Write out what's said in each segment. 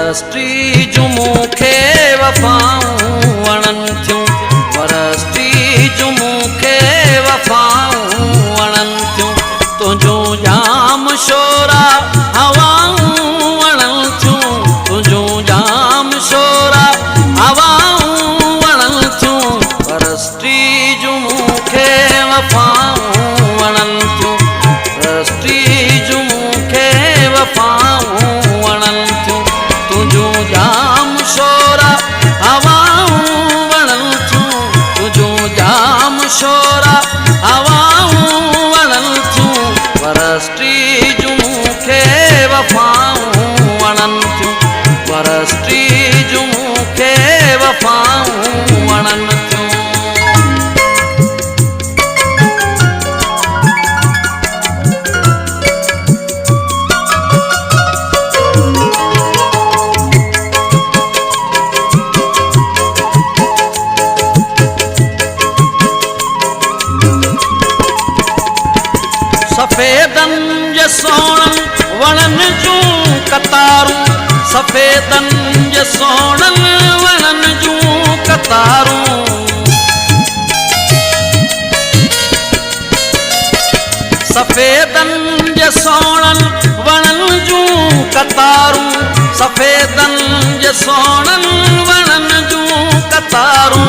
परस्त्री जूं मूंखे वफ़ाऊं वणनि थियूं, परस्त्री जूं मूंखे वफ़ाऊं वणनि थियूं। तुंहिंजूं जाम शोरा हवाऊं वणनि थियूं, तुंहिंजूं जाम शोरा हवाऊं वणनि थियूं। परस्त्री जूं मूंखे वफ़ाऊं वणनि थियूं, परस्त्री जूं मूंखे वफ़ाऊं वणनि थियूं। तुंहिंजूं जाम शोरा हवाऊं वणनि थियूं, तुंहिंजूं जाम शोरा हवाऊं वणनि थियूं। परस्त्री जूं मूंखे वफ़ाऊं वणनि थियूं, परस्त्री जूं मूंखे वफ़ाऊं वणनि थियूं। सफ़ेदनि जे सोणनि वणनि जूं कतारूं, सफ़ेदनि जे सोणनि वणनि जूं कतारूं। सफ़ेदनि जे सोणनि वणनि जूं कतारूं, सफ़ेदनि जे सोणनि वणनि जूं कतारूं।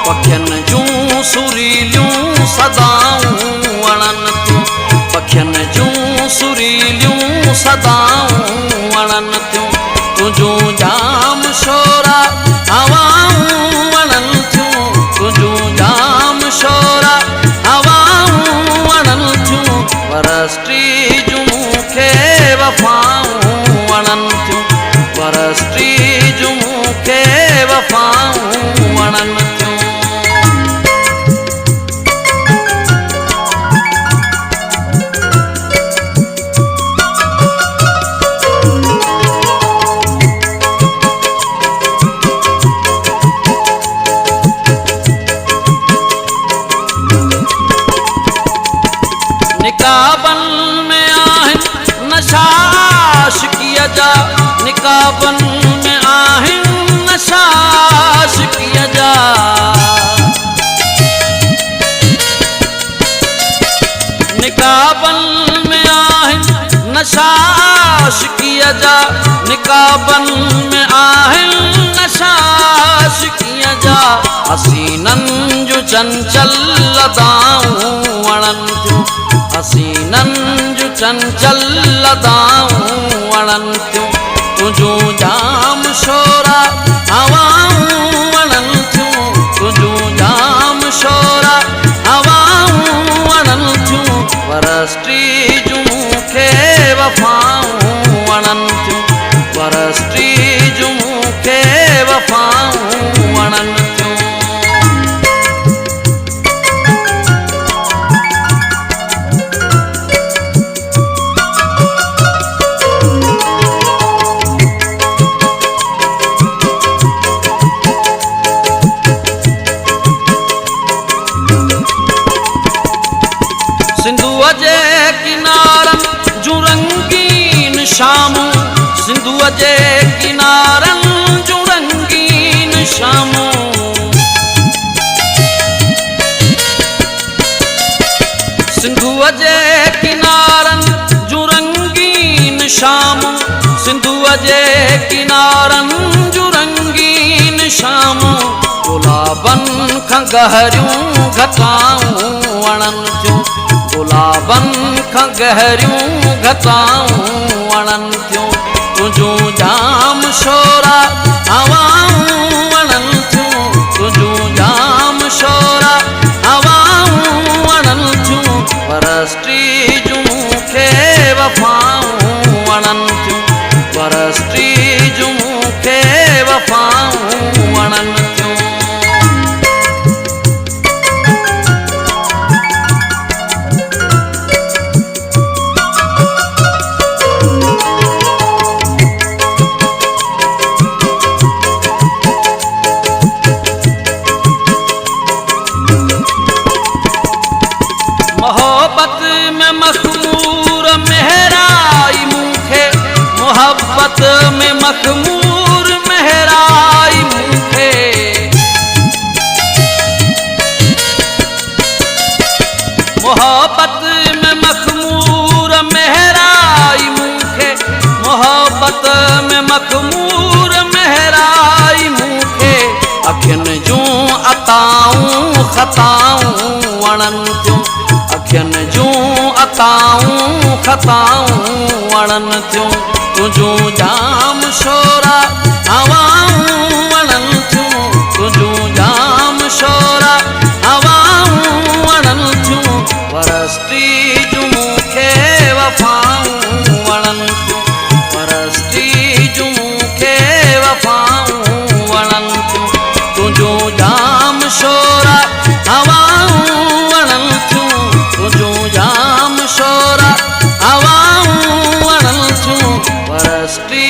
पखियुनि जूं सुरीलियूं सदाऊं वणनि थियूं, पखियुनि जूं सुरीलियूं सदाऊं वणनि थियूं। तुंहिंजूं जाम शोरा हवाऊं वणनि थियूं, तुंहिंजूं जाम शोरा हवाऊं वणनि थियूं। परस्त्री जूं मूंखे वफ़ाऊं वणनि थियूं, परस्त्री जूं मूंखे वफ़ाऊं वणनि थियूं। निकाबनि में आहिनि नशा आशिक़ीअ जा, निकाबनि में आहिनि नशा आशिक़ीअ जा। निकाबनि में आहिनि नशा आशिक़ीअ जा, निकाबनि में आहिनि नशा आशिक़ीअ जा। हसीननि जूं चंचल अदाऊं वणनि थियूं, हसीननि जूं चंचल अदाऊं वणनि थियूं। तुंहिंजूं जाम शोरा हवाऊं वणनि थियूं, तुंहिंजूं जाम शोरा हवाऊं वणनि थियूं। परस्त्री जूं मूंखे वफ़ाऊं वणनि थियूं, परस्त्री जूं मूंखे वफ़ाऊं वणनि थियूं। सिंधुअ जे किनारनि जूं रंगीन शामूं, सिंधुअ जे किनारनि जूं रंगीन शामूं। सिंधुअ जे किनारनि जूं रंगीन शामूं, सिंधुअ जे किनारनि जूं रंगीन शामूं। गुलाबनि खां गहरियूं घटाऊं वणनि थियूं, गुलाबनि खां गहरियूं घटाऊं वणनि थियूं। तुंहिंजूं जाम शोरा हवाऊं वणनि थियूं, तुंहिंजूं जाम शोरा हवाऊं वणनि थियूं। परस्त्री जूं मूंखे वफ़ाऊं वणनि थियूं, परस्त्री जूं मूंखे वफ़ाऊं वणनि थियूं। मोहब्बत में मखमूर मेहराई मूंखे, मोहब्बत में मखमूर मखमूर महराई मूंखे अखियुनि जूं अताऊं ख़ताऊं वणनि थियूं अखियुनि जूं अताऊं ख़ताऊं वणनि थियूं तुंहिंजूं जाम शोरा हवाऊं वणनि थियूं तुंहिंजूं जाम शोरा हवाऊं वणनि थियूं परस्ती जूं मूंखे वफ़ाऊं वणनि थियूं परस्ती जूं मूंखे वफ़ाऊं वणनि थियूं तुंहिंजूं जाम शोरा हवाऊं वणनि थियूं तुंहिंजूं जाम शोरा हवाऊं वणनि थियूं परस्ती